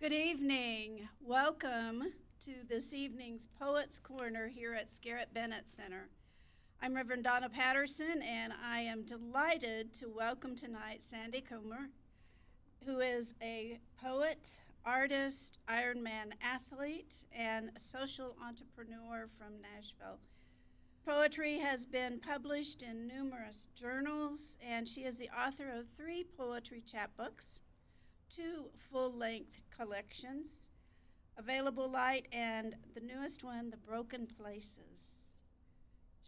Good evening. Welcome to this evening's Poets Corner here at Scarritt Bennett Center. I'm Reverend Donna Patterson, and I am delighted to welcome tonight Sandy Coomer, who is a poet, artist, Ironman athlete, and a social entrepreneur from Nashville. Poetry has been published in numerous journals, and she is the author of 3 poetry chapbooks, 2 full-length collections, Available Light, and the newest one, The Broken Places.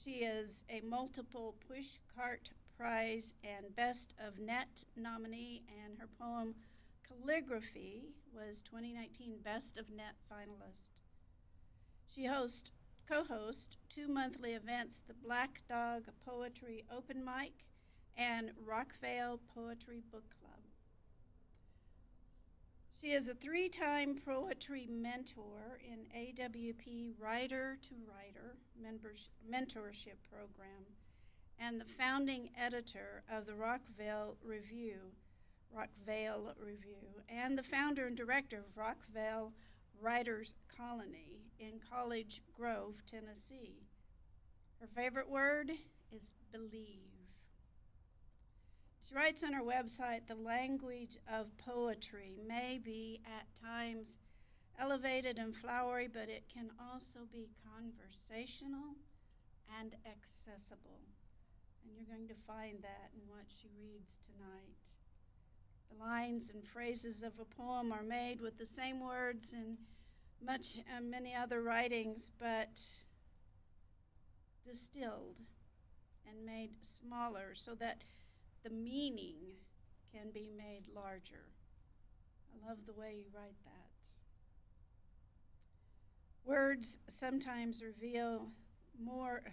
She is a multiple Pushcart Prize and Best of Net nominee, and her poem Calligraphy was 2019 Best of Net finalist. She co-hosts 2 monthly events, the Black Dog Poetry Open Mic and Rockvale Poetry Book Club. She is a 3-time poetry mentor in AWP Writer to Writer Mentorship Program and the founding editor of the Rockvale Review, and the founder and director of Rockvale Writers Colony in College Grove, Tennessee. Her favorite word is believe. She writes on her website, the language of poetry may be at times elevated and flowery, but it can also be conversational and accessible. And you're going to find that in what she reads tonight. The lines and phrases of a poem are made with the same words in many other writings, but distilled and made smaller so that the meaning can be made larger. I love the way you write that. Words sometimes reveal more,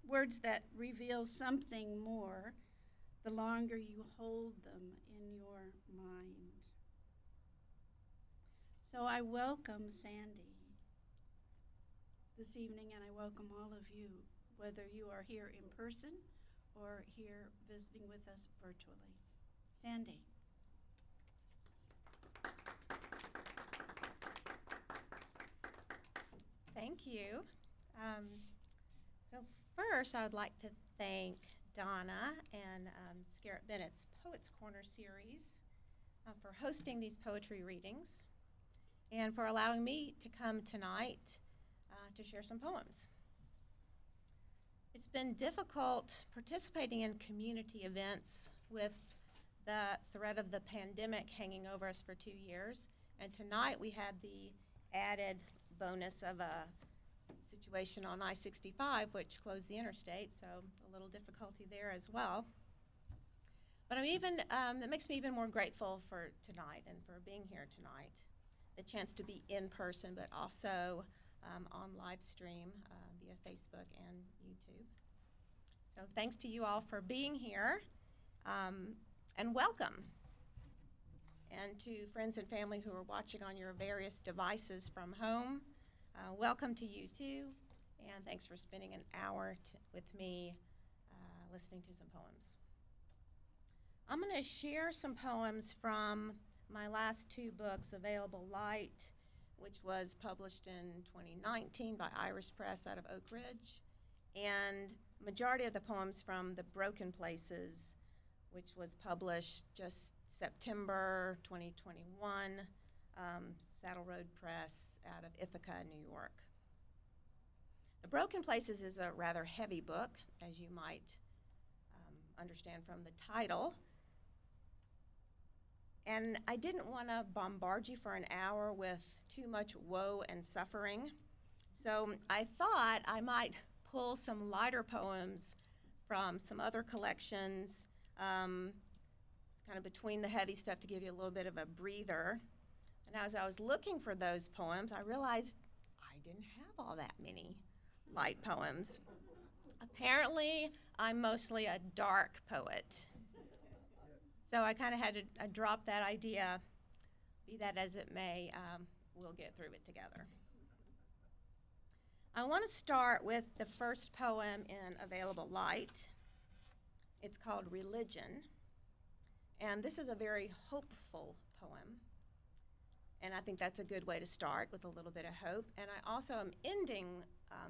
words that reveal something more the longer you hold them in your mind. So I welcome Sandy this evening, and I welcome all of you, whether you are here in person or here visiting with us virtually. Sandy. Thank you. So first, I would like to thank Donna and Scarritt Bennett's Poets Corner series for hosting these poetry readings and for allowing me to come tonight to share some poems. It's been difficult participating in community events with the threat of the pandemic hanging over us for 2 years, and tonight we had the added bonus of a situation on I-65 which closed the interstate, so a little difficulty there as well. But it makes me even more grateful for tonight and for being here tonight, the chance to be in person but also on live stream via Facebook and YouTube. So thanks to you all for being here, and welcome. And to friends and family who are watching on your various devices from home, welcome to you too, and thanks for spending an hour with me listening to some poems. I'm going to share some poems from my last 2 books, Available Light, which was published in 2019 by Iris Press out of Oak Ridge, and majority of the poems from The Broken Places, which was published just September 2021, Saddle Road Press out of Ithaca, New York. The Broken Places is a rather heavy book, as you might understand from the title. And I didn't want to bombard you for an hour with too much woe and suffering. So I thought I might pull some lighter poems from some other collections. It's kind of between the heavy stuff to give you a little bit of a breather. And as I was looking for those poems, I realized I didn't have all that many light poems. Apparently, I'm mostly a dark poet. So I kind of had to drop that idea. Be that as it may, we'll get through it together. I want to start with the first poem in Available Light. It's called Religion, and this is a very hopeful poem. And I think that's a good way to start, with a little bit of hope. And I also am ending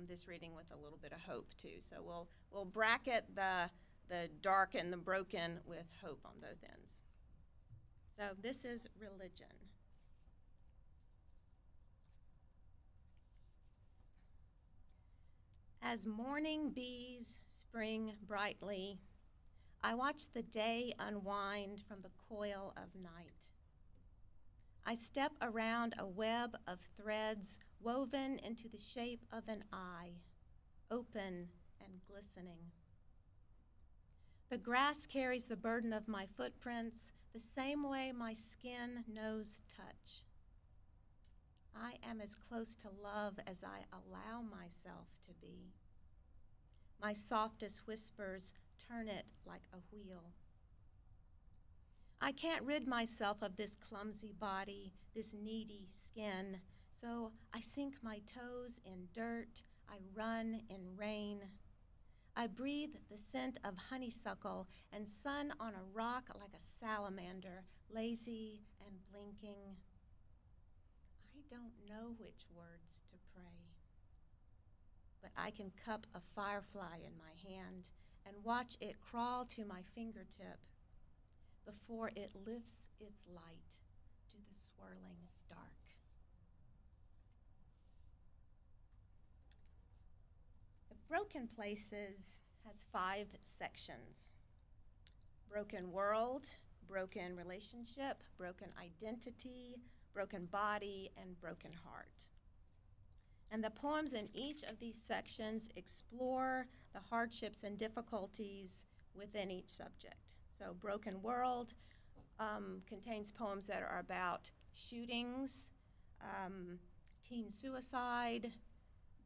this reading with a little bit of hope too. So we'll bracket the dark and the broken with hope on both ends. So this is Religion. As morning bees spring brightly, I watch the day unwind from the coil of night. I step around a web of threads woven into the shape of an eye, open and glistening. The grass carries the burden of my footprints the same way my skin knows touch. I am as close to love as I allow myself to be. My softest whispers turn it like a wheel. I can't rid myself of this clumsy body, this needy skin, so I sink my toes in dirt, I run in rain. I breathe the scent of honeysuckle and sun on a rock like a salamander, lazy and blinking. I don't know which words to pray, but I can cup a firefly in my hand and watch it crawl to my fingertip before it lifts its light to the swirling dark. The Broken Places has 5 sections: broken world, broken relationship, broken identity, broken body, and broken heart. And the poems in each of these sections explore the hardships and difficulties within each subject. So Broken World contains poems that are about shootings, teen suicide,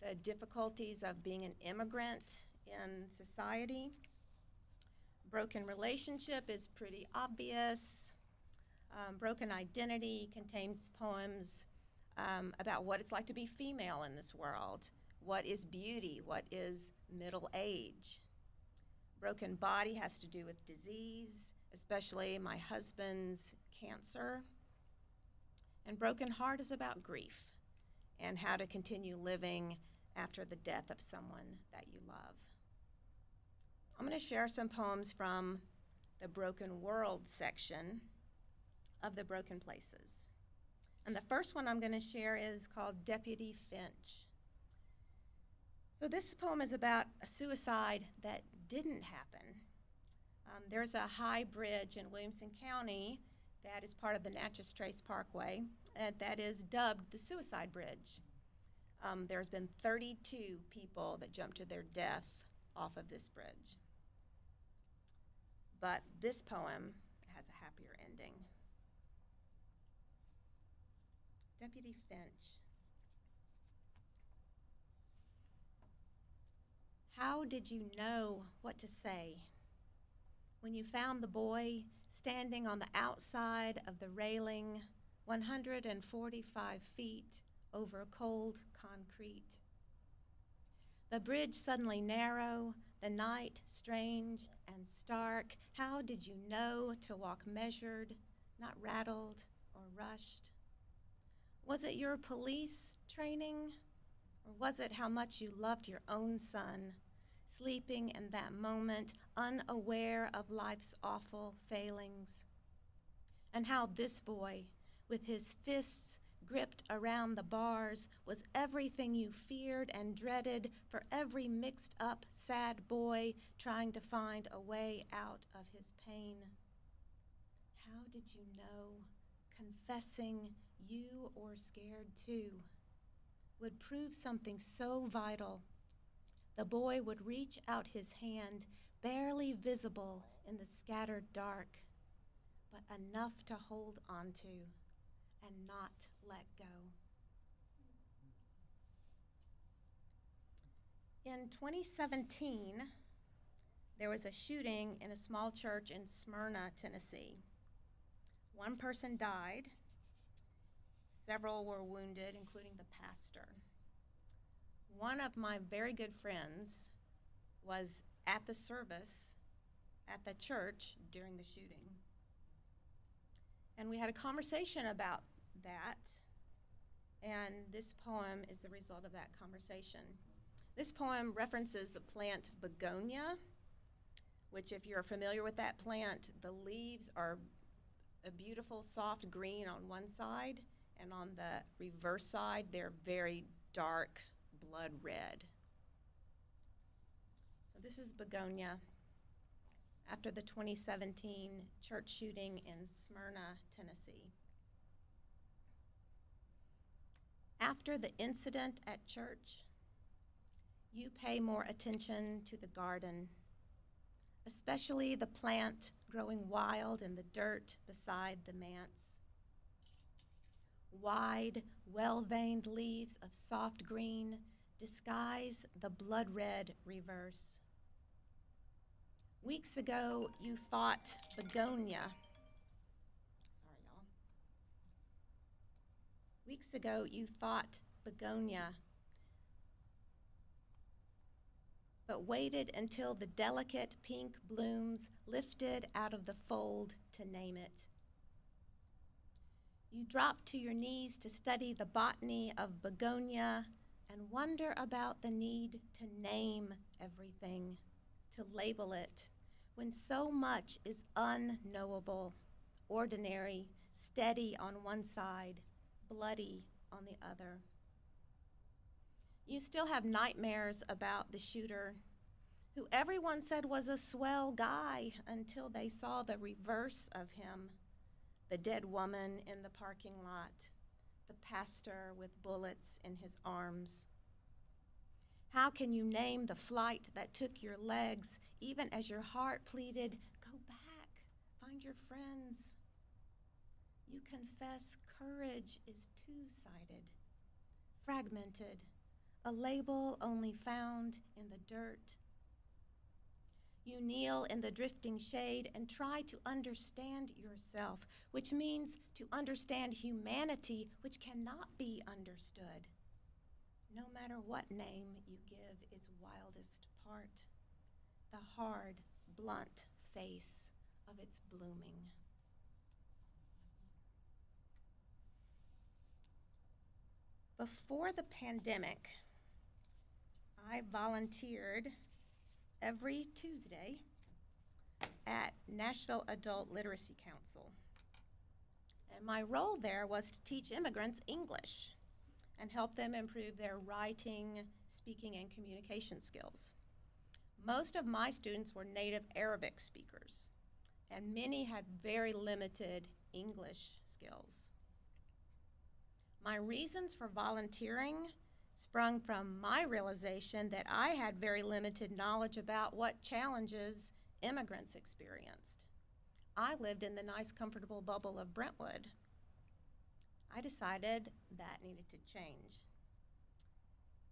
the difficulties of being an immigrant in society. Broken Relationship is pretty obvious. Broken Identity contains poems about what it's like to be female in this world. What is beauty? What is middle age? Broken Body has to do with disease, especially my husband's cancer. And Broken Heart is about grief and how to continue living after the death of someone that you love. I'm going to share some poems from the Broken World section of the Broken Places. And the first one I'm going to share is called Deputy Finch. So this poem is about a suicide that didn't happen. There's a high bridge in Williamson County that is part of the Natchez Trace Parkway that is dubbed the Suicide Bridge. There's been 32 people that jumped to their death off of this bridge. But this poem has a happier ending. Deputy Finch. How did you know what to say when you found the boy standing on the outside of the railing 145 feet over cold concrete? The bridge suddenly narrow, the night strange and stark. How did you know to walk measured, not rattled or rushed? Was it your police training, or was it how much you loved your own son, sleeping in that moment, unaware of life's awful failings? And how this boy, with his fists gripped around the bars, was everything you feared and dreaded for every mixed up, sad boy trying to find a way out of his pain. How did you know confessing you or scared too would prove something so vital? The boy would reach out his hand, barely visible in the scattered dark, but enough to hold onto and not let go. In 2017, there was a shooting in a small church in Smyrna, Tennessee. One person died. Several were wounded, including the pastor. One of my very good friends was at the service at the church during the shooting. And we had a conversation about that, and this poem is the result of that conversation. This poem references the plant begonia, which, if you're familiar with that plant, the leaves are a beautiful soft green on one side, and on the reverse side, they're very dark blood red. So this is begonia after the 2017 church shooting in Smyrna, Tennessee. After the incident at church, you pay more attention to the garden, especially the plant growing wild in the dirt beside the manse. Wide, well-veined leaves of soft green disguise the blood-red reverse. Weeks ago, you thought begonia. Sorry, y'all. Weeks ago, you thought begonia, but waited until the delicate pink blooms lifted out of the fold to name it. You dropped to your knees to study the botany of begonia and wonder about the need to name everything, to label it, when so much is unknowable, ordinary, steady on one side, bloody on the other. You still have nightmares about the shooter, who everyone said was a swell guy until they saw the reverse of him, the dead woman in the parking lot, the pastor with bullets in his arms. How can you name the flight that took your legs, even as your heart pleaded, go back, find your friends? You confess courage is two-sided, fragmented, a label only found in the dirt. You kneel in the drifting shade and try to understand yourself, which means to understand humanity, which cannot be understood, no matter what name you give its wildest part, the hard, blunt face of its blooming. Before the pandemic, I volunteered every Tuesday at Nashville Adult Literacy Council. And my role there was to teach immigrants English and help them improve their writing, speaking, and communication skills. Most of my students were native Arabic speakers, and many had very limited English skills. My reasons for volunteering sprung from my realization that I had very limited knowledge about what challenges immigrants experienced. I lived in the nice, comfortable bubble of Brentwood. I decided that needed to change.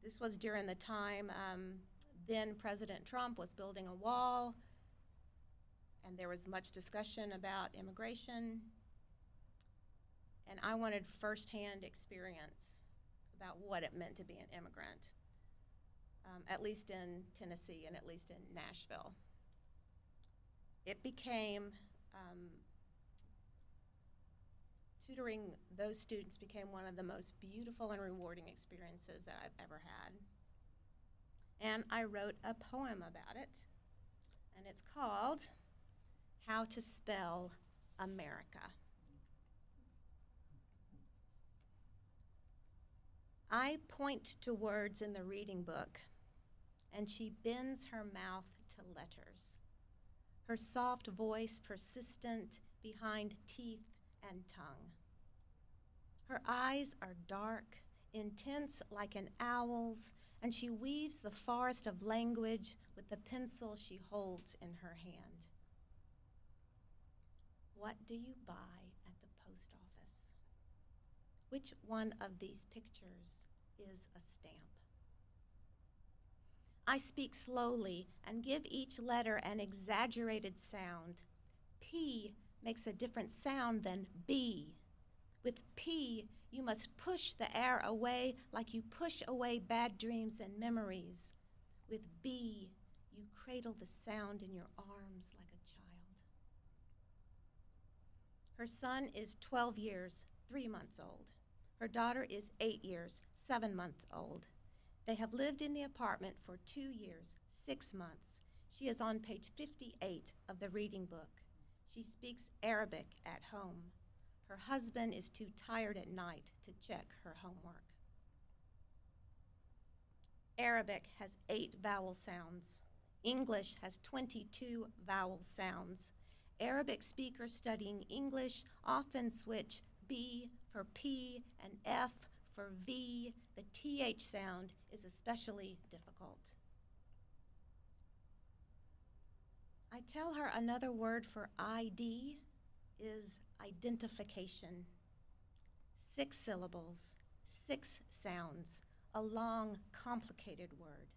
This was during the time then President Trump was building a wall, and there was much discussion about immigration, and I wanted firsthand experience about what it meant to be an immigrant, at least in Tennessee and at least in Nashville. It became, tutoring those students became one of the most beautiful and rewarding experiences that I've ever had. And I wrote a poem about it, and it's called How to Spell America. I point to words in the reading book, and she bends her mouth to letters, her soft voice persistent behind teeth and tongue. Her eyes are dark, intense like an owl's, and she weaves the forest of language with the pencil she holds in her hand. What do you buy at the post office? Which one of these pictures is a stamp? I speak slowly and give each letter an exaggerated sound. P makes a different sound than B. With P, you must push the air away like you push away bad dreams and memories. With B, you cradle the sound in your arms like a child. Her son is 12 years, 3 months old. Her daughter is 8 years, 7 months old. They have lived in the apartment for 2 years, 6 months. She is on page 58 of the reading book. She speaks Arabic at home. Her husband is too tired at night to check her homework. Arabic has 8 vowel sounds. English has 22 vowel sounds. Arabic speakers studying English often switch B for P and F for V. The TH sound is especially difficult. I tell her another word for ID is identification. 6 syllables, 6 sounds, a long, complicated word.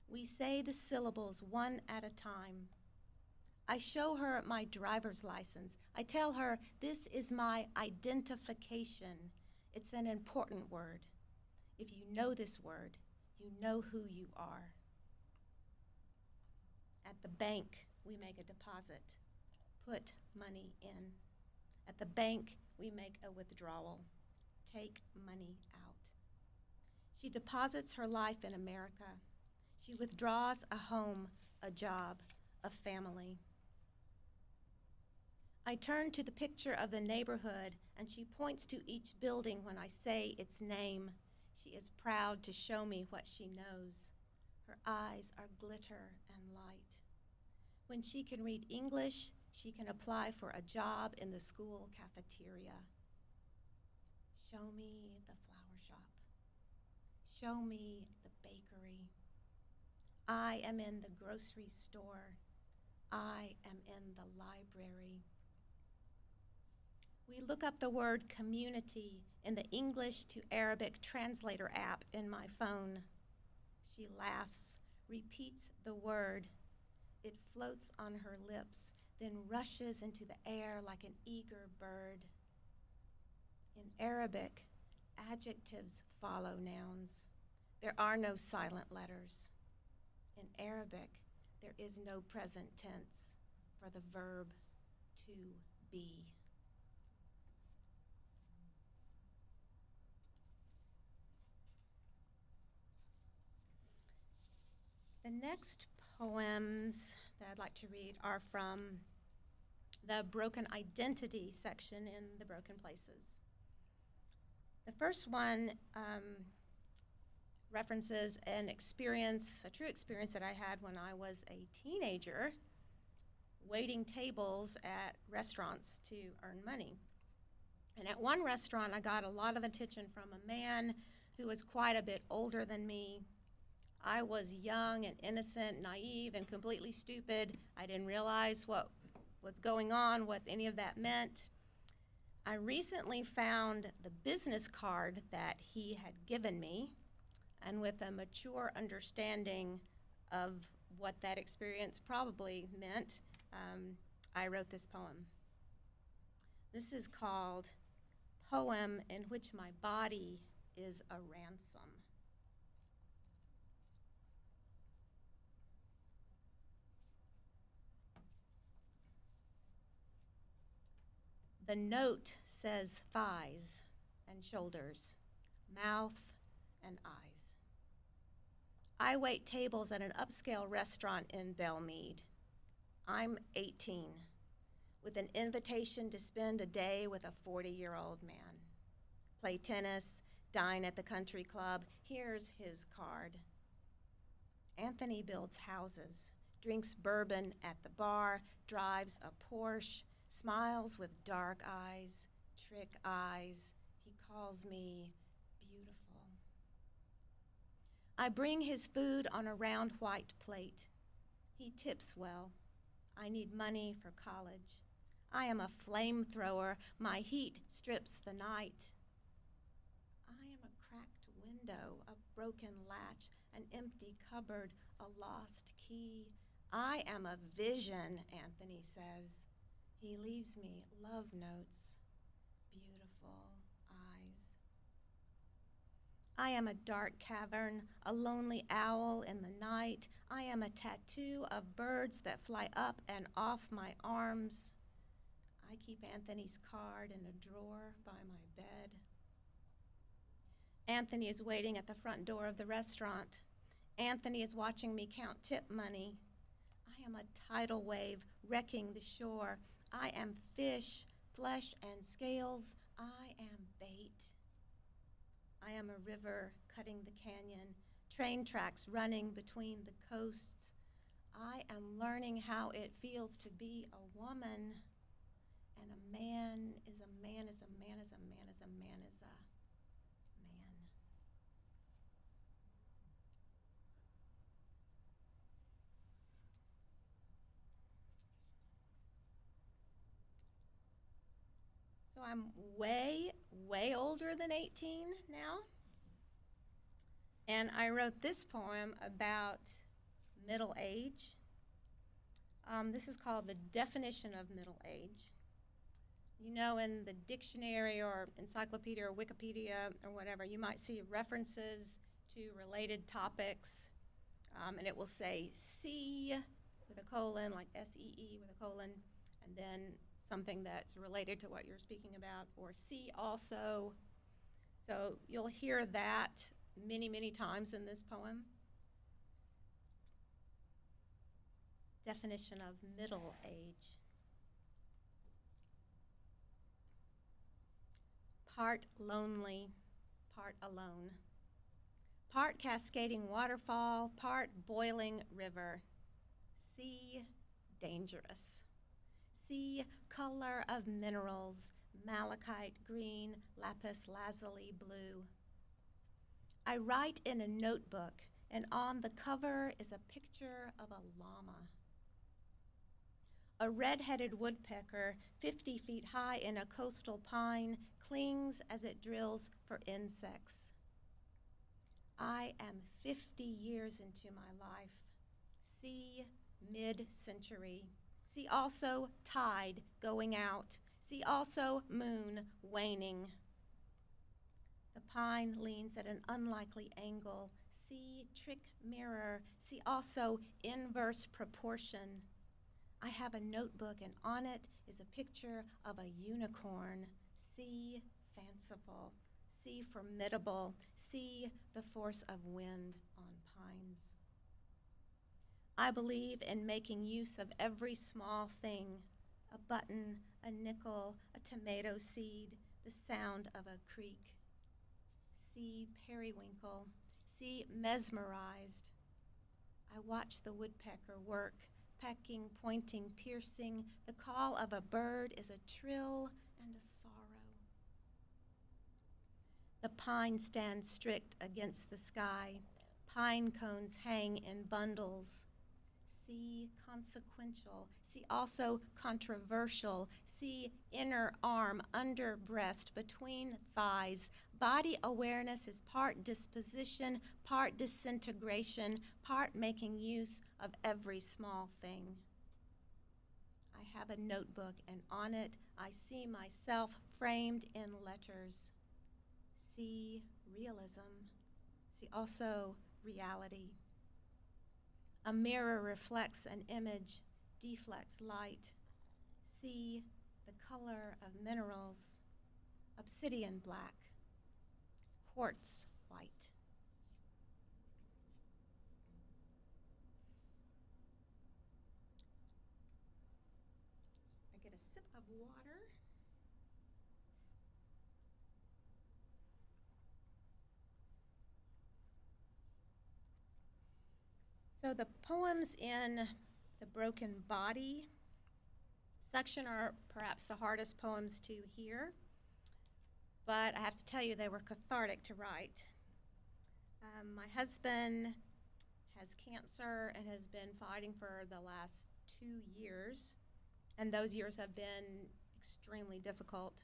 We say the syllables one at a time. I show her my driver's license. I tell her, this is my identification. It's an important word. If you know this word, you know who you are. At the bank, we make a deposit, put money in. At the bank, we make a withdrawal, take money out. She deposits her life in America. She withdraws a home, a job, a family. I turn to the picture of the neighborhood, and she points to each building when I say its name. She is proud to show me what she knows. Her eyes are glitter and light. When she can read English, she can apply for a job in the school cafeteria. Show me the flower shop. Show me the bakery. I am in the grocery store. I am in the library. We look up the word community in the English to Arabic translator app in my phone. She laughs, repeats the word. It floats on her lips, then rushes into the air like an eager bird. In Arabic, adjectives follow nouns. There are no silent letters. In Arabic, there is no present tense for the verb to be. The next poems that I'd like to read are from the Broken Identity section in the Broken Places. The first one references an experience, a true experience that I had when I was a teenager, waiting tables at restaurants to earn money. And at one restaurant, I got a lot of attention from a man who was quite a bit older than me. I was young and innocent, naive, and completely stupid. I didn't realize what was going on, what any of that meant. I recently found the business card that he had given me, and with a mature understanding of what that experience probably meant, I wrote this poem. This is called Poem in Which My Body is a Ransom. The note says thighs and shoulders, mouth and eyes. I wait tables at an upscale restaurant in Belmead. I'm 18, with an invitation to spend a day with a 40-year-old man. Play tennis, dine at the country club. Here's his card. Anthony builds houses, drinks bourbon at the bar, drives a Porsche, smiles with dark eyes, trick eyes. He calls me beautiful. I bring his food on a round white plate. He tips well. I need money for college. I am a flamethrower. My heat strips the night. I am a cracked window, a broken latch, an empty cupboard, a lost key. I am a vision, Anthony says. He leaves me love notes, beautiful eyes. I am a dark cavern, a lonely owl in the night. I am a tattoo of birds that fly up and off my arms. I keep Anthony's card in a drawer by my bed. Anthony is waiting at the front door of the restaurant. Anthony is watching me count tip money. I am a tidal wave wrecking the shore. I am fish, flesh and scales. I am bait. I am a river cutting the canyon, train tracks running between the coasts. I am learning how it feels to be a woman, and a man is a man is a man is a man is a man is a man. So I'm way, way older than 18 now. And I wrote this poem about middle age. This is called The Definition of Middle Age. You know, in the dictionary or encyclopedia or Wikipedia or whatever, you might see references to related topics, and it will say C with a colon, like S-E-E with a colon, and then something that's related to what you're speaking about, or C also. So you'll hear that many, many times in this poem. Definition of middle age. Part lonely, part alone. Part cascading waterfall, part boiling river. Sea dangerous. Sea color of minerals, malachite green, lapis lazuli blue. I write in a notebook, and on the cover is a picture of a llama. A red-headed woodpecker, 50 feet high in a coastal pine, clings as it drills for insects. I am 50 years into my life. See mid-century. See also tide going out. See also moon waning. The pine leans at an unlikely angle. See trick mirror. See also inverse proportion. I have a notebook, and on it is a picture of a unicorn. See fanciful. See formidable. See the force of wind on pines. I believe in making use of every small thing, a button, a nickel, a tomato seed, the sound of a creek. See periwinkle. See mesmerized. I watch the woodpecker work, pecking, pointing, piercing. The call of a bird is a trill and a sorrow. The pine stands strict against the sky. Pine cones hang in bundles. See consequential. See also controversial. See inner arm, under breast, between thighs. Body awareness is part disposition, part disintegration, part making use of every small thing. I have a notebook, and on it I see myself framed in letters. See realism. See also reality. A mirror reflects an image, deflects light. See the color of minerals, obsidian black, quartz white. I get a sip of water. So the poems in the Broken Body section are perhaps the hardest poems to hear, but I have to tell you they were cathartic to write. My husband has cancer and has been fighting for the last 2 years, and those years have been extremely difficult.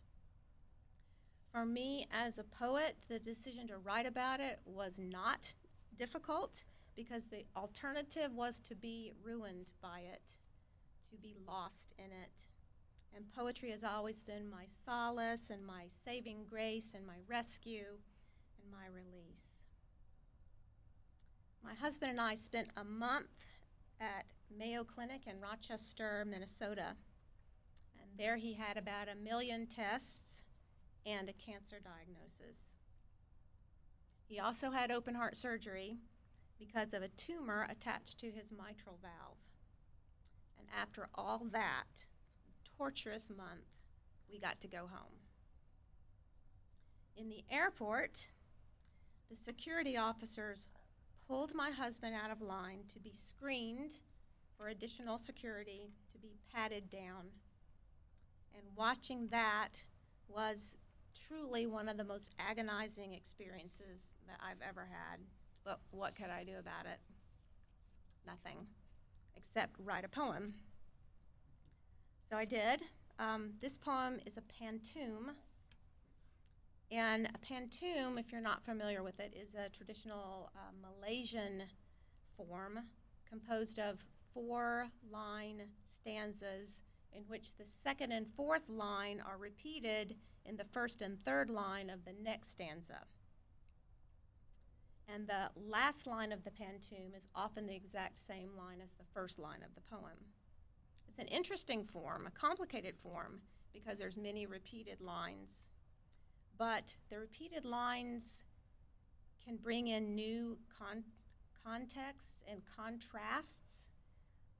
For me as a poet, the decision to write about it was not difficult, because the alternative was to be ruined by it, to be lost in it. And poetry has always been my solace and my saving grace and my rescue and my release. My husband and I spent a month at Mayo Clinic in Rochester, Minnesota. And And there he had about 1 million tests and a cancer diagnosis. He also had open heart surgery because of a tumor attached to his mitral valve. And after all that torturous month, we got to go home. In the airport, the security officers pulled my husband out of line to be screened for additional security, to be patted down. And watching that was truly one of the most agonizing experiences that I've ever had. But what could I do about it? Nothing, except write a poem. So I did. This poem is a pantoum. And a pantoum, if you're not familiar with it, is a traditional Malaysian form composed of 4-line stanzas in which the second and fourth line are repeated in the first and third line of the next stanza. And the last line of the pantoum is often the exact same line as the first line of the poem. It's an interesting form, a complicated form, because there's many repeated lines. But the repeated lines can bring in new contexts and contrasts,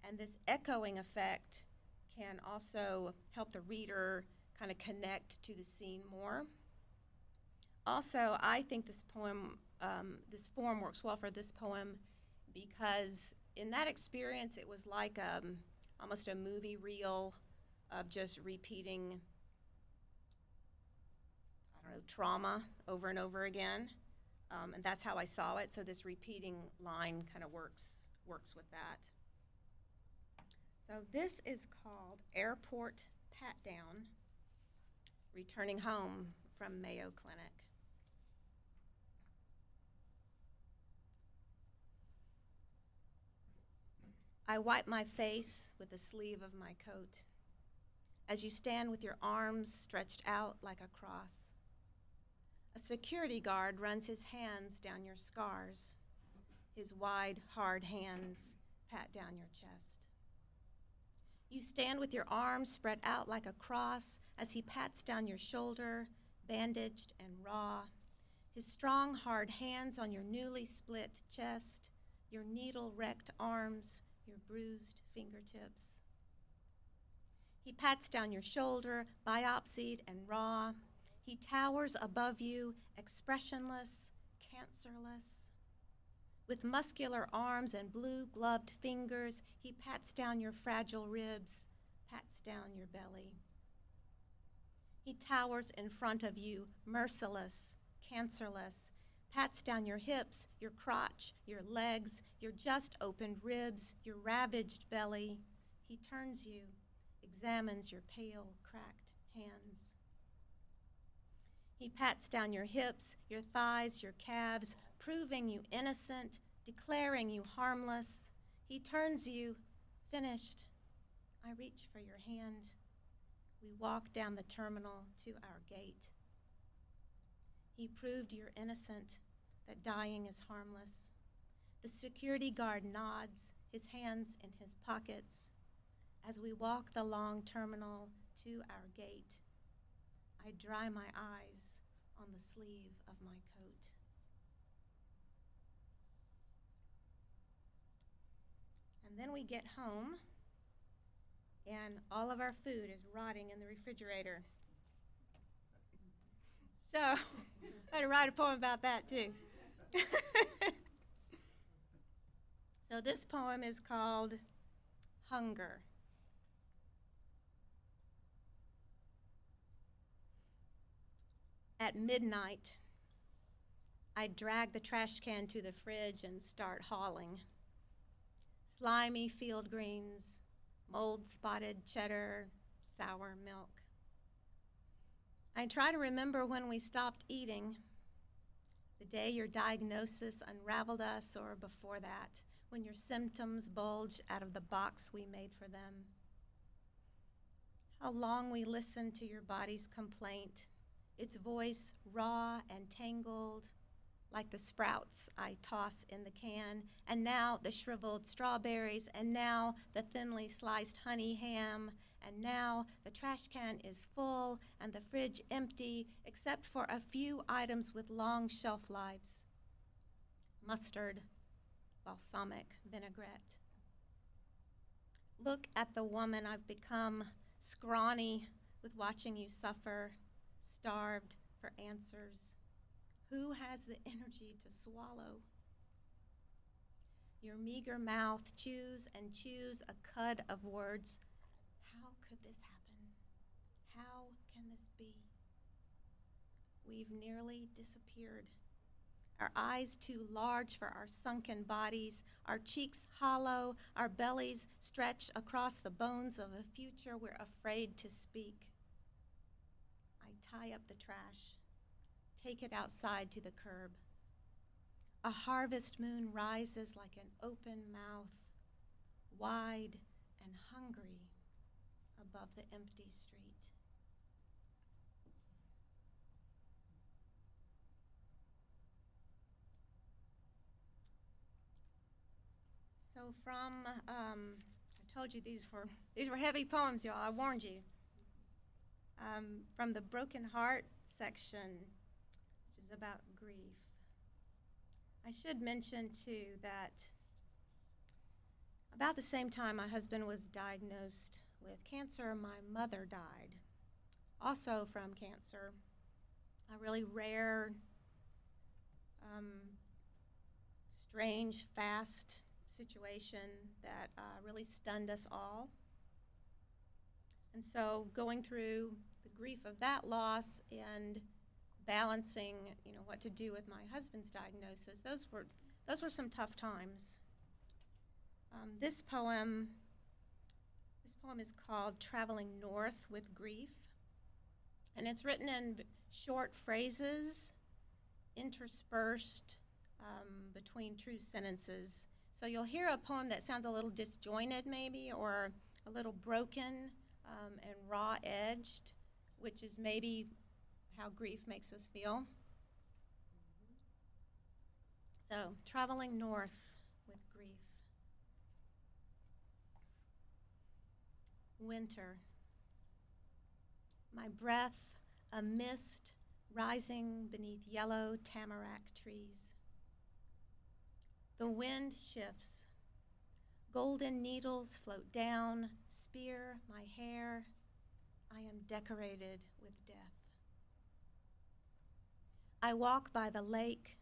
and this echoing effect can also help the reader kind of connect to the scene more. Also, I think this poem, this form works well for this poem because in that experience, it was like almost a movie reel of just repeating, I don't know, trauma over and over again. And that's how I saw it. So this repeating line kind of works with that. So this is called Airport Pat Down, returning home from Mayo Clinic. I wipe my face with the sleeve of my coat as you stand with your arms stretched out like a cross. A security guard runs his hands down your scars. His wide, hard hands pat down your chest. You stand with your arms spread out like a cross as he pats down your shoulder, bandaged and raw. His strong, hard hands on your newly split chest, your needle-wrecked arms, your bruised fingertips. He pats down your shoulder, biopsied and raw. He towers above you, expressionless, cancerless. With muscular arms and blue-gloved fingers, he pats down your fragile ribs, pats down your belly. He towers in front of you, merciless, cancerless, pats down your hips, your crotch, your legs, your just opened ribs, your ravaged belly. He turns you, examines your pale, cracked hands. He pats down your hips, your thighs, your calves, proving you innocent, declaring you harmless. He turns you, finished. I reach for your hand. We walk down the terminal to our gate. He proved you're innocent, that dying is harmless. The security guard nods, his hands in his pockets. As we walk the long terminal to our gate, I dry my eyes on the sleeve of my coat. And then we get home, and all of our food is rotting in the refrigerator. So I had to write a poem about that too. So this poem is called Hunger. At midnight, I drag the trash can to the fridge and start hauling. Slimy field greens, mold-spotted cheddar, sour milk. I try to remember when we stopped eating, the day your diagnosis unraveled us or before that, when your symptoms bulged out of the box we made for them. How long we listened to your body's complaint, its voice raw and tangled, like the sprouts I toss in the can, and now the shriveled strawberries, and now the thinly sliced honey ham, and now the trash can is full and the fridge empty except for a few items with long shelf lives. Mustard, balsamic vinaigrette. Look at the woman I've become, scrawny with watching you suffer, starved for answers. Who has the energy to swallow? Your meager mouth chews and chews a cud of words. How could this happen? How can this be? We've nearly disappeared. Our eyes too large for our sunken bodies, our cheeks hollow, our bellies stretched across the bones of a future we're afraid to speak. I tie up the trash, take it outside to the curb. A harvest moon rises like an open mouth, wide and hungry above the empty street. So from, I told you these were heavy poems, y'all, I warned you. From the Broken Heart section, which is about grief. I should mention, too, that about the same time my husband was diagnosed with cancer, my mother died, also from cancer, a really rare, strange, fast situation that really stunned us all. And so going through the grief of that loss and balancing, what to do with my husband's diagnosis, those were some tough times. This poem is called Traveling North with Grief, and it's written in short phrases interspersed between true sentences. So you'll hear a poem that sounds a little disjointed maybe, or a little broken and raw-edged, which is maybe how grief makes us feel. So, traveling north with grief. Winter. My breath, a mist rising beneath yellow tamarack trees. The wind shifts. Golden needles float down, spear my hair. I am decorated with death. I walk by the lake,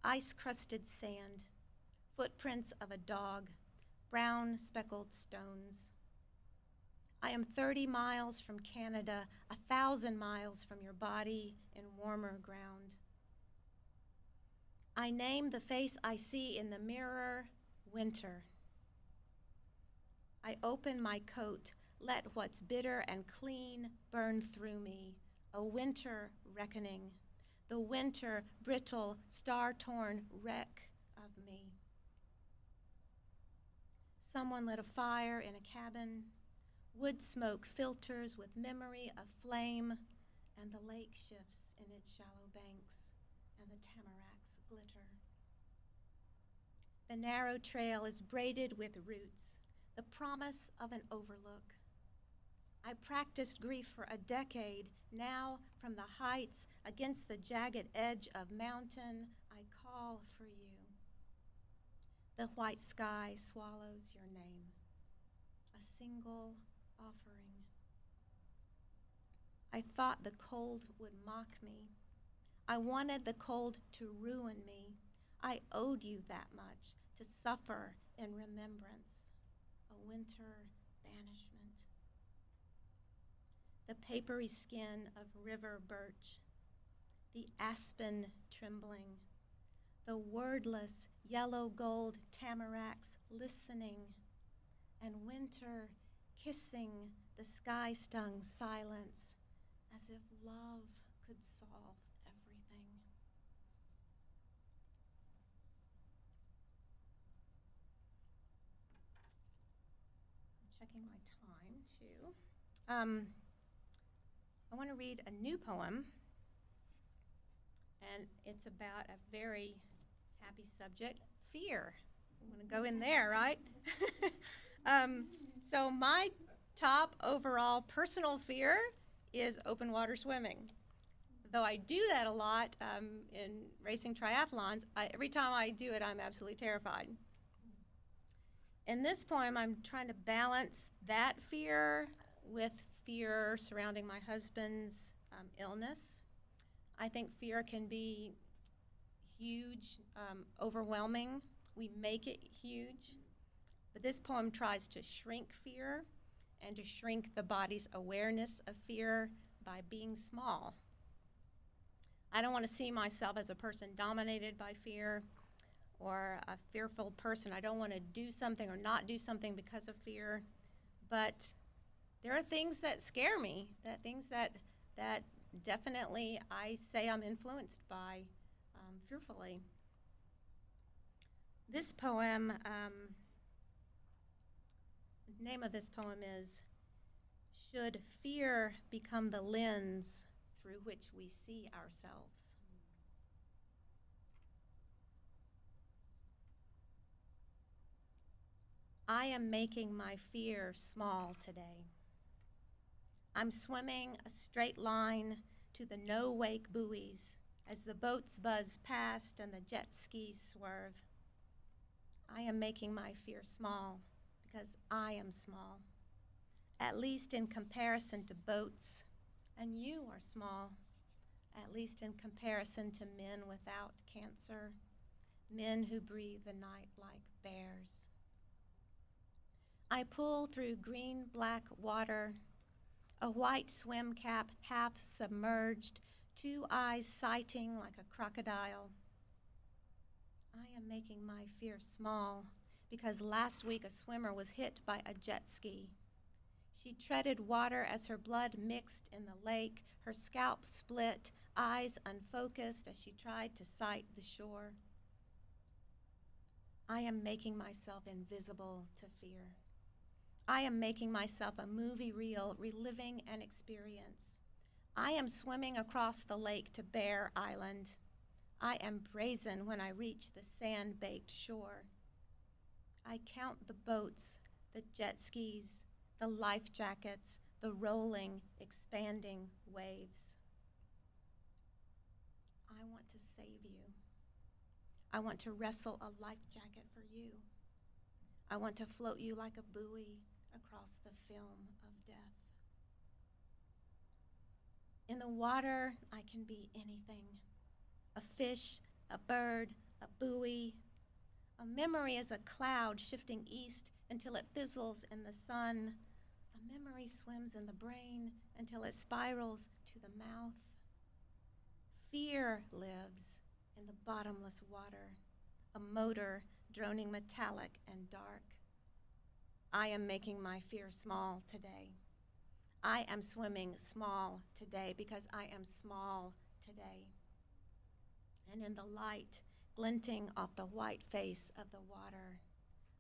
ice-crusted sand, footprints of a dog, brown speckled stones. I am 30 miles from Canada, 1,000 miles from your body in warmer ground. I name the face I see in the mirror, winter. I open my coat, let what's bitter and clean burn through me, a winter reckoning, the winter, brittle, star-torn wreck of me. Someone lit a fire in a cabin. Wood smoke filters with memory of flame, and the lake shifts in its shallow banks, and the tamaracks glitter. The narrow trail is braided with roots, the promise of an overlook. I practiced grief for a decade. Now, from the heights, against the jagged edge of mountain, I call for you. The white sky swallows your name, a single offering. I thought the cold would mock me. I wanted the cold to ruin me. I owed you that much, to suffer in remembrance, a winter banishment. The papery skin of river birch, the aspen trembling, the wordless yellow gold tamaracks listening, and winter kissing the sky-stung silence as if love could solve everything. I'm checking my time too. I want to read a new poem, and it's about a very happy subject, fear. I'm going to go in there, right? So my top overall personal fear is open water swimming. Though I do that a lot in racing triathlons, every time I do it, I'm absolutely terrified. In this poem, I'm trying to balance that fear with fear surrounding my husband's illness. I think fear can be huge, overwhelming. We make it huge. But this poem tries to shrink fear and to shrink the body's awareness of fear by being small. I don't want to see myself as a person dominated by fear or a fearful person. I don't want to do something or not do something because of fear. But there are things that scare me, things that definitely I say I'm influenced by fearfully. This poem, the name of this poem is Should Fear Become the Lens Through Which We See Ourselves? I am making my fear small today. I'm swimming a straight line to the no-wake buoys as the boats buzz past and the jet skis swerve. I am making my fear small because I am small, at least in comparison to boats, and you are small, at least in comparison to men without cancer, men who breathe the night like bears. I pull through green-black water, a white swim cap half submerged, 2 eyes sighting like a crocodile. I am making my fear small because last week a swimmer was hit by a jet ski. She treaded water as her blood mixed in the lake, her scalp split, eyes unfocused as she tried to sight the shore. I am making myself invisible to fear. I am making myself a movie reel, reliving an experience. I am swimming across the lake to Bear Island. I am brazen when I reach the sand-baked shore. I count the boats, the jet skis, the life jackets, the rolling, expanding waves. I want to save you. I want to wrestle a life jacket for you. I want to float you like a buoy across the film of death. In the water, I can be anything. A fish, a bird, a buoy. A memory is a cloud shifting east until it fizzles in the sun. A memory swims in the brain until it spirals to the mouth. Fear lives in the bottomless water, a motor droning metallic and dark. I am making my fear small today. I am swimming small today because I am small today. And in the light glinting off the white face of the water,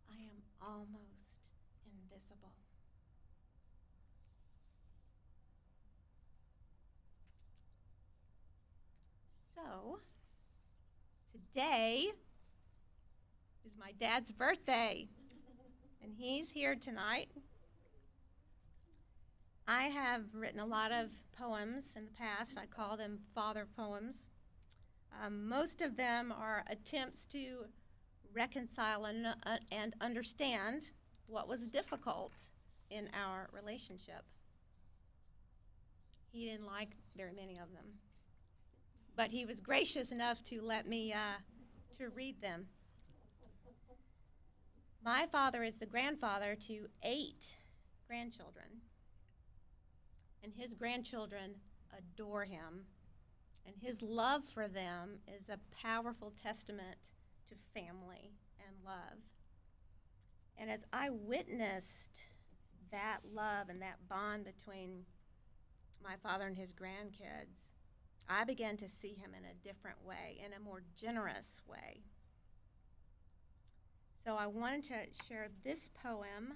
I am almost invisible. So, today is my dad's birthday, and he's here tonight. I have written a lot of poems in the past. I call them father poems. Most of them are attempts to reconcile and understand what was difficult in our relationship. He didn't like very many of them, but he was gracious enough to let me to read them. My father is the grandfather to 8 grandchildren, and his grandchildren adore him, and his love for them is a powerful testament to family and love. And as I witnessed that love and that bond between my father and his grandkids, I began to see him in a different way, in a more generous way. So I wanted to share this poem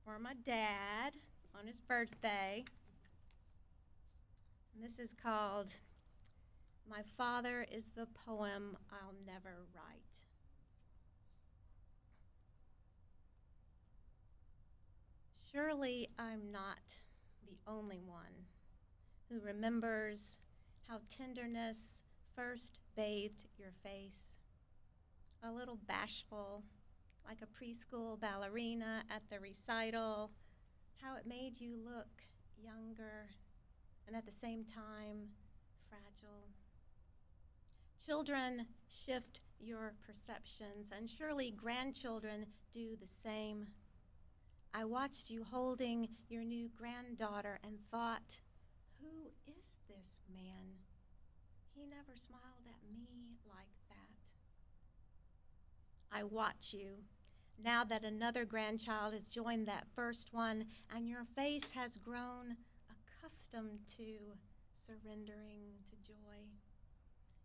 for my dad on his birthday. And this is called My Father is the Poem I'll Never Write. Surely I'm not the only one who remembers how tenderness first bathed your face, a little bashful, like a preschool ballerina at the recital, how it made you look younger and at the same time fragile. Children shift your perceptions, and surely grandchildren do the same. I watched you holding your new granddaughter and thought, who is this man? He never smiled at me like that. I watch you now that another grandchild has joined that first one, and your face has grown accustomed to surrendering to joy.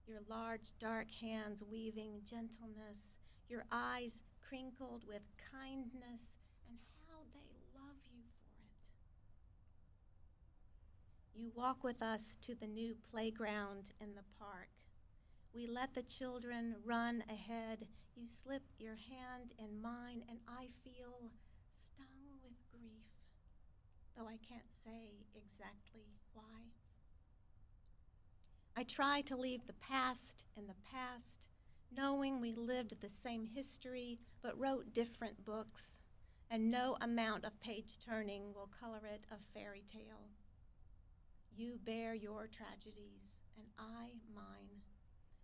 Your large dark hands weaving gentleness, your eyes crinkled with kindness, and how they love you for it. You walk with us to the new playground in the park. We let the children run ahead. You slip your hand in mine, and I feel stung with grief, though I can't say exactly why. I try to leave the past in the past, knowing we lived the same history but wrote different books, and no amount of page turning will color it a fairy tale. You bear your tragedies, and I mine.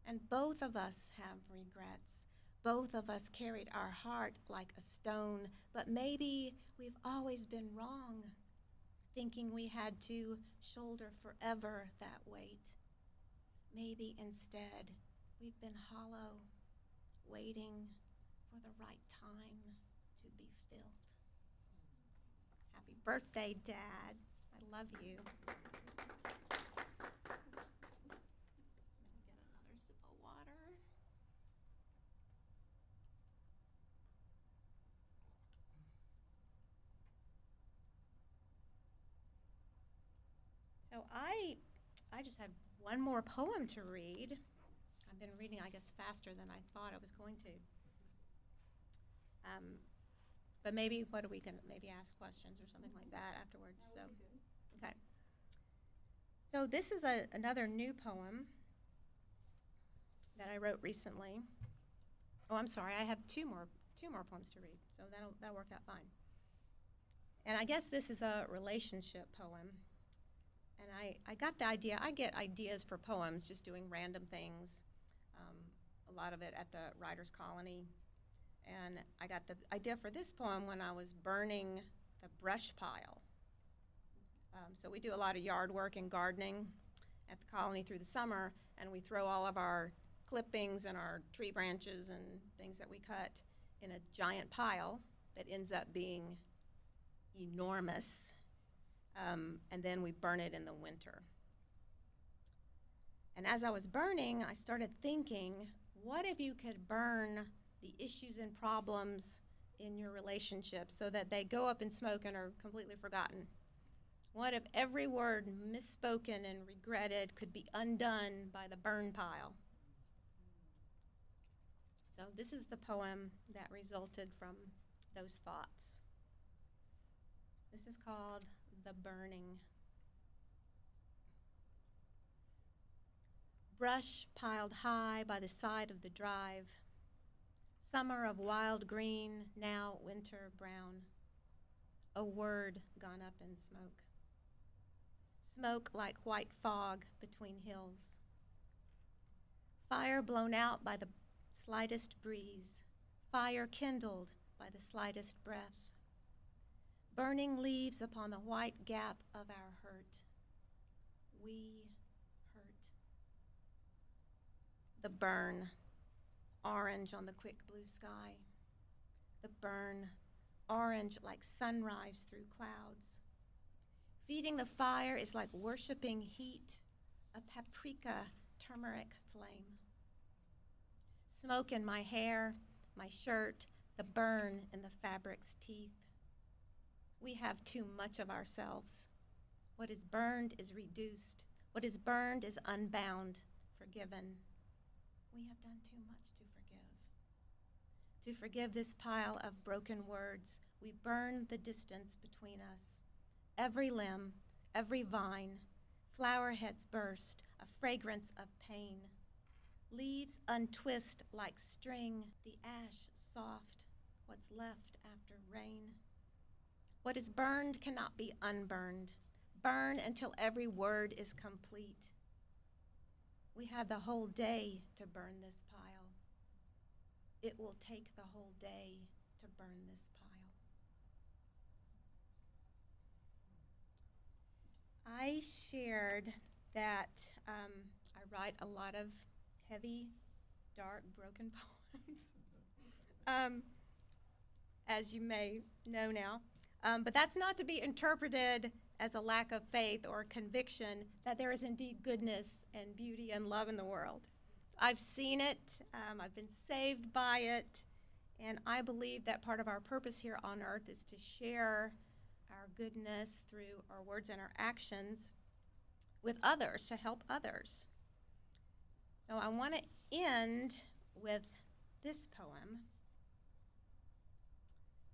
And both of us have regrets. Both of us carried our heart like a stone, but maybe we've always been wrong, thinking we had to shoulder forever that weight. Maybe instead we've been hollow, waiting for the right time to be filled. Happy birthday, Dad. I love you. So I just had one more poem to read. I've been reading, I guess, faster than I thought I was going to. But maybe, what are we going to, maybe ask questions or something like that afterwards. So, okay. So this is another new poem that I wrote recently. Oh, I'm sorry, I have two more poems to read, so that'll work out fine. And I guess this is a relationship poem. And I got the idea, I get ideas for poems just doing random things, a lot of it at the Writers Colony. And I got the idea for this poem when I was burning the brush pile. So we do a lot of yard work and gardening at the colony through the summer, and we throw all of our clippings and our tree branches and things that we cut in a giant pile that ends up being enormous. And then we burn it in the winter. And as I was burning, I started thinking, what if you could burn the issues and problems in your relationship so that they go up in smoke and are completely forgotten? What if every word misspoken and regretted could be undone by the burn pile? So this is the poem that resulted from those thoughts. This is called The Burning. Brush piled high by the side of the drive. Summer of wild green, now winter brown. A word gone up in smoke. Smoke like white fog between hills. Fire blown out by the slightest breeze. Fire kindled by the slightest breath. Burning leaves upon the white gap of our hurt. We hurt. The burn, orange on the quick blue sky. The burn, orange like sunrise through clouds. Feeding the fire is like worshiping heat, a paprika turmeric flame. Smoke in my hair, my shirt, the burn in the fabric's teeth. We have too much of ourselves. What is burned is reduced. What is burned is unbound, forgiven. We have done too much to forgive. to forgive this pile of broken words. We burn the distance between us. Every limb, every vine, flower heads burst, a fragrance of pain. Leaves untwist like string, the ash soft, what's left after rain. What is burned cannot be unburned. Burn until every word is complete. We have the whole day to burn this pile. It will take the whole day to burn this pile. I shared that I write a lot of heavy, dark, broken poems, as you may know now. But that's not to be interpreted as a lack of faith or conviction that there is indeed goodness and beauty and love in the world. I've seen it, I've been saved by it, and I believe that part of our purpose here on earth is to share our goodness through our words and our actions with others, to help others. So I want to end with this poem,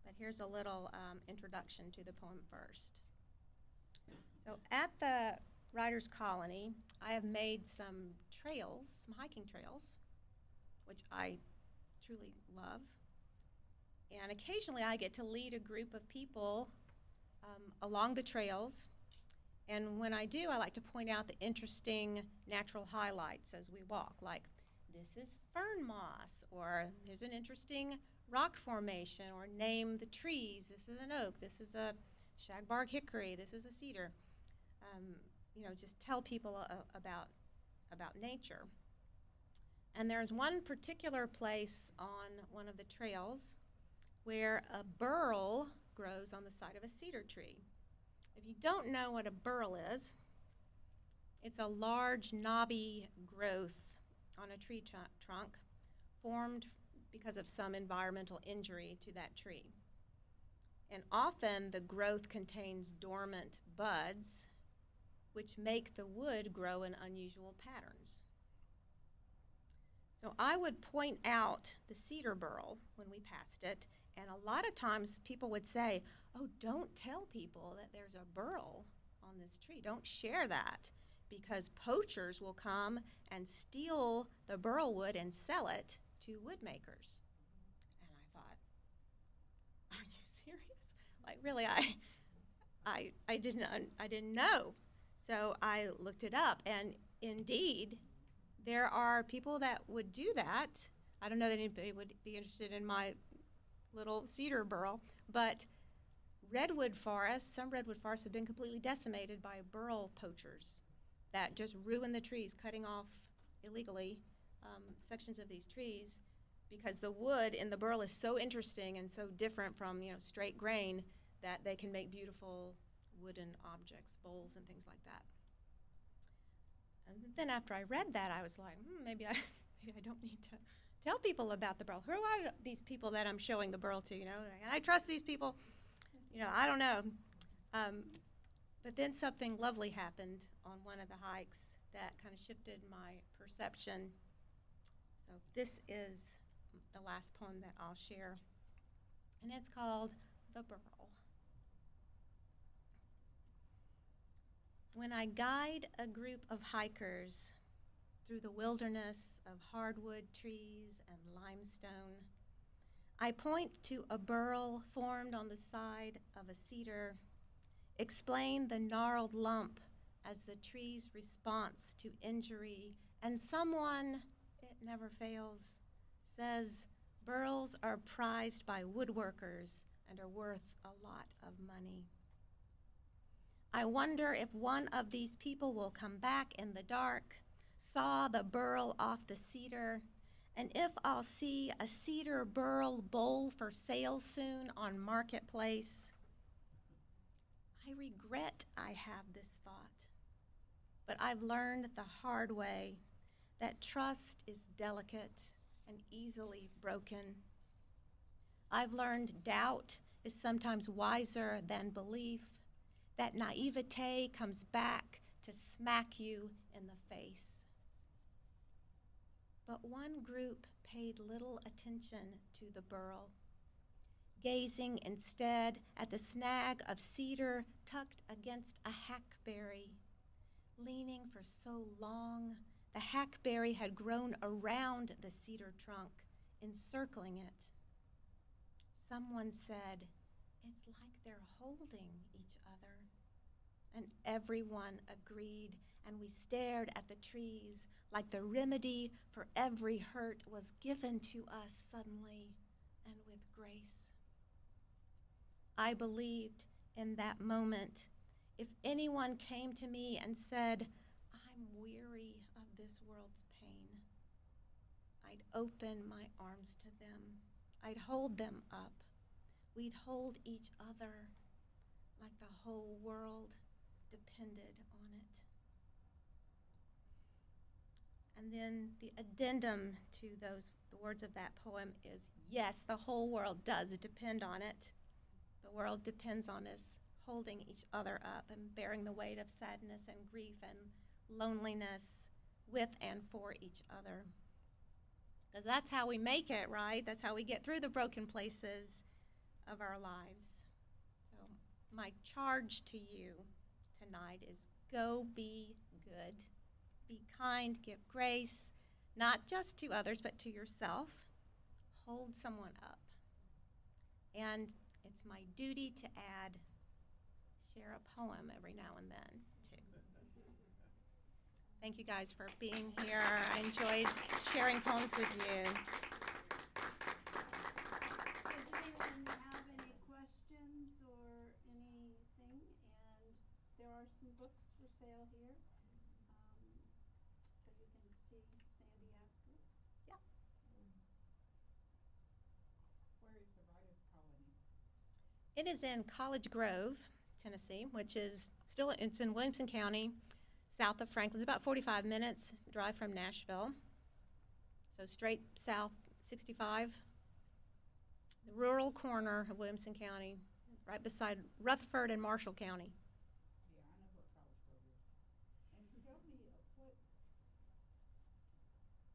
but here's a little introduction to the poem first. So at the Writers Colony, I have made some trails, some hiking trails, which I truly love. And occasionally I get to lead a group of people along the trails. And when I do, I like to point out the interesting natural highlights as we walk, like this is fern moss, or there's an interesting rock formation, or name the trees. This is an oak, this is a shagbark hickory, this is a cedar. Just tell people about nature. And there's one particular place on one of the trails where a burl grows on the side of a cedar tree. If you don't know what a burl is, it's a large knobby growth on a tree trunk formed because of some environmental injury to that tree. And often the growth contains dormant buds which make the wood grow in unusual patterns. So I would point out the cedar burl when we passed it, and a lot of times people would say, oh, don't tell people that there's a burl on this tree. Don't share that, because poachers will come and steal the burl wood and sell it to wood makers. And I thought, are you serious? Like, really, I didn't know. So I looked it up, and indeed, there are people that would do that. I don't know that anybody would be interested in my little cedar burl, but some redwood forests have been completely decimated by burl poachers that just ruin the trees, cutting off illegally sections of these trees, because the wood in the burl is so interesting and so different from straight grain that they can make beautiful wooden objects, bowls and things like that. And then after I read that, I was like, maybe I don't need to tell people about the burl. Who are these people that I'm showing the burl to? Can I trust these people? I don't know. But then something lovely happened on one of the hikes that kind of shifted my perception. So this is the last poem that I'll share, and it's called The Burl. When I guide a group of hikers through the wilderness of hardwood trees and limestone, I point to a burl formed on the side of a cedar, explain the gnarled lump as the tree's response to injury, and someone, it never fails, says burls are prized by woodworkers and are worth a lot of money. I wonder if one of these people will come back in the dark, saw the burl off the cedar, and if I'll see a cedar burl bowl for sale soon on Marketplace. I regret I have this thought, but I've learned the hard way that trust is delicate and easily broken. I've learned doubt is sometimes wiser than belief, that naivete comes back to smack you in the face. but one group paid little attention to the burl, gazing instead at the snag of cedar tucked against a hackberry. Leaning for so long, the hackberry had grown around the cedar trunk, encircling it. Someone said, "It's like they're holding each other." And everyone agreed, and we stared at the trees like the remedy for every hurt was given to us suddenly and with grace. I believed in that moment, if anyone came to me and said, "I'm weary of this world's pain," I'd open my arms to them. I'd hold them up. We'd hold each other like the whole world depended on it. And then the addendum to the words of that poem is, yes, the whole world does depend on it. The world depends on us holding each other up and bearing the weight of sadness and grief and loneliness with and for each other. Because that's how we make it, right? That's how we get through the broken places of our lives. So my charge to you tonight is go be good. Be kind, give grace, not just to others, but to yourself. Hold someone up. And it's my duty to share a poem every now and then, too. Thank you guys for being here. I enjoyed sharing poems with you. Does anyone have any questions or anything? And there are some books for sale here. So you can see Sandy afterwards. Yeah. Where is the Writers Colony? It is in College Grove, Tennessee, which is it's in Williamson County, south of Franklin. It's about 45 minutes drive from Nashville. So straight south 65, the rural corner of Williamson County, right beside Rutherford and Marshall County. Yeah, I know what College Grove is. And tell me,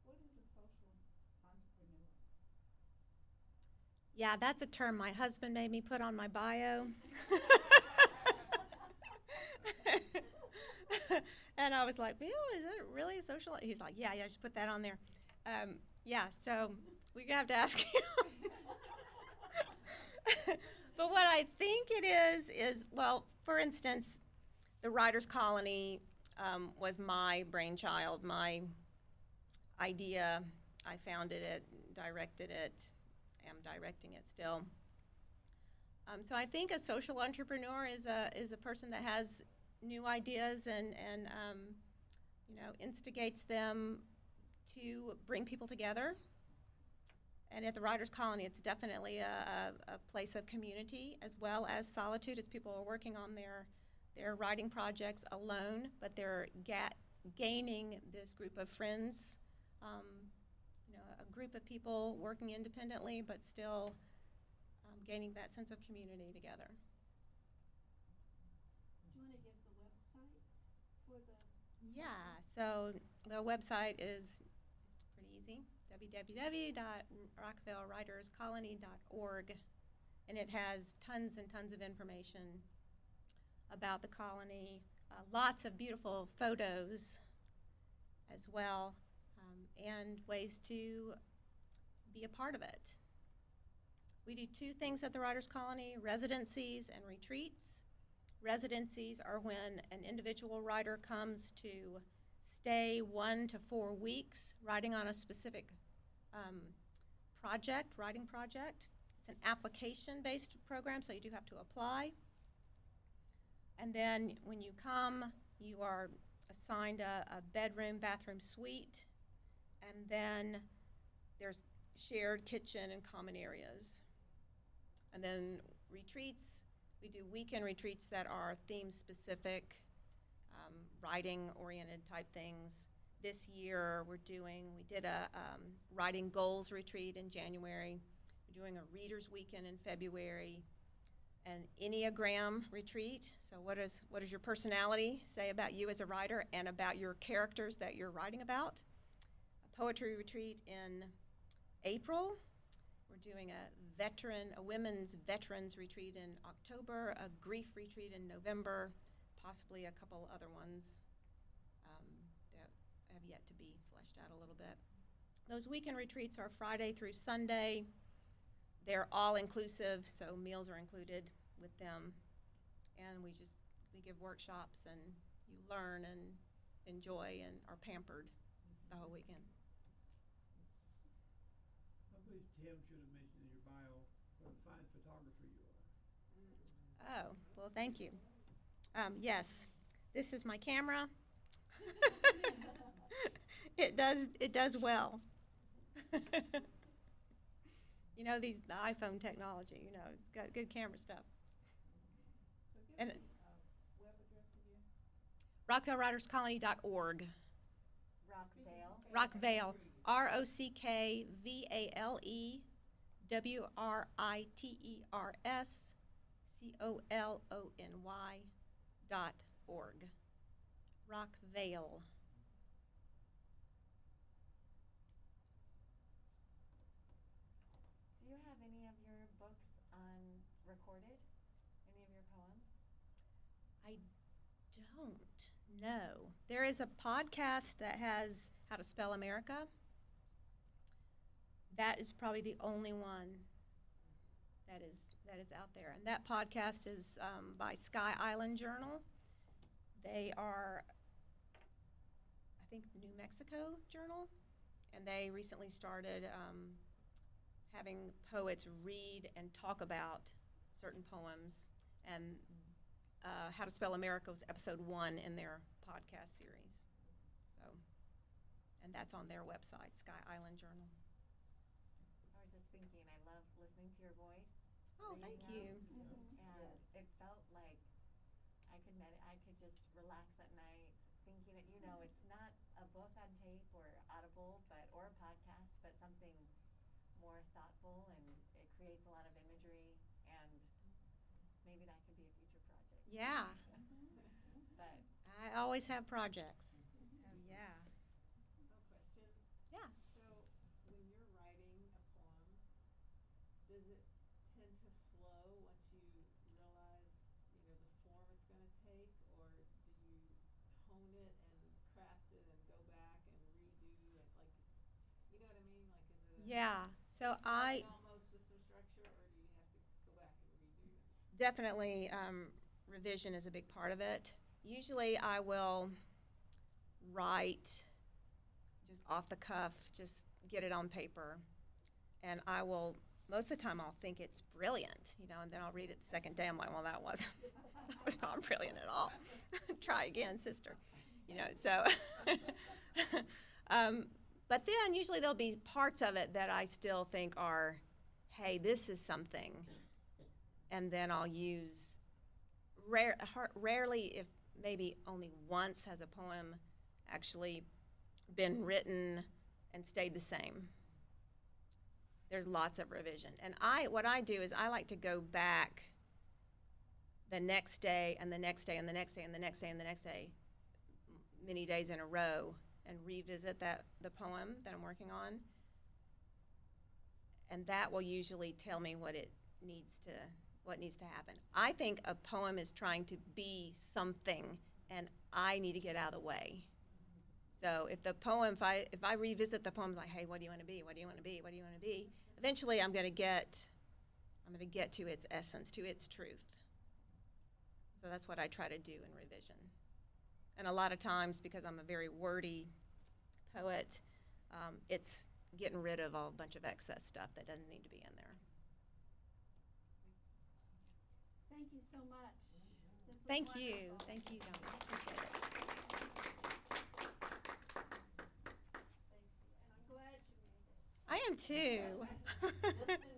what is a social entrepreneur? Yeah, that's a term my husband made me put on my bio. And I was like, "Bill, is it really a social?" He's like, yeah, just put that on there. Yeah, so we have to ask him. But what I think it is, well, for instance, the Writers Colony was my brainchild, my idea. I founded it, directed it, am directing it still. So I think a social entrepreneur is a person that has new ideas and instigates them to bring people together. And at the Writers Colony, it's definitely a place of community as well as solitude, as people are working on their writing projects alone, but they're gaining this group of friends, a group of people working independently, but still gaining that sense of community together. Do you want to give the website for the? Yeah, so the website is pretty easy, www.rockvalewriterscolony.org, and it has tons and tons of information about the colony, lots of beautiful photos as well, and ways to be a part of it. We do two things at the Writers Colony: residencies and retreats. Residencies are when an individual writer comes to stay 1 to 4 weeks writing on a specific writing project. It's an application-based program, so you do have to apply. And then when you come, you are assigned a bedroom, bathroom suite, and then there's shared kitchen and common areas. And then retreats, we do weekend retreats that are theme-specific, writing-oriented type things. This year we did a writing goals retreat in January. We're doing a readers weekend in February, an Enneagram retreat. So what does your personality say about you as a writer and about your characters that you're writing about? A poetry retreat in April. We're doing a women's veterans retreat in October, a grief retreat in November, possibly a couple other ones that have yet to be fleshed out a little bit. Those weekend retreats are Friday through Sunday. They're all inclusive, so meals are included with them. And we give workshops, and you learn and enjoy and are pampered the whole weekend. I believe Tim should have mentioned in your bio what a fine photographer you are. Oh, well, thank you. Yes, this is my camera. It does well. You know, the iPhone technology, you know, it's got good camera stuff. So give And me web address again. RockvaleWritersColony.org. Rockvale. Rockvale. RockvaleWritersColony.org. Rockvale. Do you have any of your books recorded? Any of your poems? I don't know. There is a podcast that has How to Spell America. That is probably the only one that is out there. And that podcast is by Sky Island Journal. They are, I think, the New Mexico Journal. And they recently started having poets read and talk about certain poems. And How to Spell America was episode 1 in their podcast series. So, and that's on their website, Sky Island Journal. I was just thinking, I love listening to your voice. Oh, thank you. And it felt like I could just relax at night thinking that, you know, it's not a book on tape or Audible, or a podcast, but something more thoughtful, and it creates a lot of imagery, and maybe that could be a future project. Yeah, But I always have projects. So, yeah. No question. Yeah. So when you're writing a poem, does it tend to flow once you realize, you know, the form it's going to take, or do you hone it and craft it and go back and redo it, like, you know what I mean? Like, is it Yeah. So I almost with some structure, or do you have to go back and redo it? definitely revision is a big part of it. Usually I will write just off the cuff, just get it on paper, and I will, most of the time I'll think it's brilliant, you know, and then I'll read it the second day. I'm like, well, that was not brilliant at all. Try again, sister. You know, so but then usually there'll be parts of it that I still think are, hey, this is something, and then I'll use rarely, if maybe only once, has a poem actually been written and stayed the same. There's lots of revision. And what I do is I like to go back the next day and the next day and the next day and the next day and the next day, many days in a row, and revisit the poem that I'm working on. And that will usually tell me what needs to happen. I think a poem is trying to be something, and I need to get out of the way. So if I revisit the poem, like, hey, what do you want to be? What do you want to be? What do you want to be? Eventually, I'm going to get to its essence, to its truth. So that's what I try to do in revision. And a lot of times, because I'm a very wordy poet, it's getting rid of a bunch of excess stuff that doesn't need to be in there. Thank you so much. This was Thank you. wonderful. Thank you, Donna. Appreciate it. And I'm glad you made it. I am too. Just in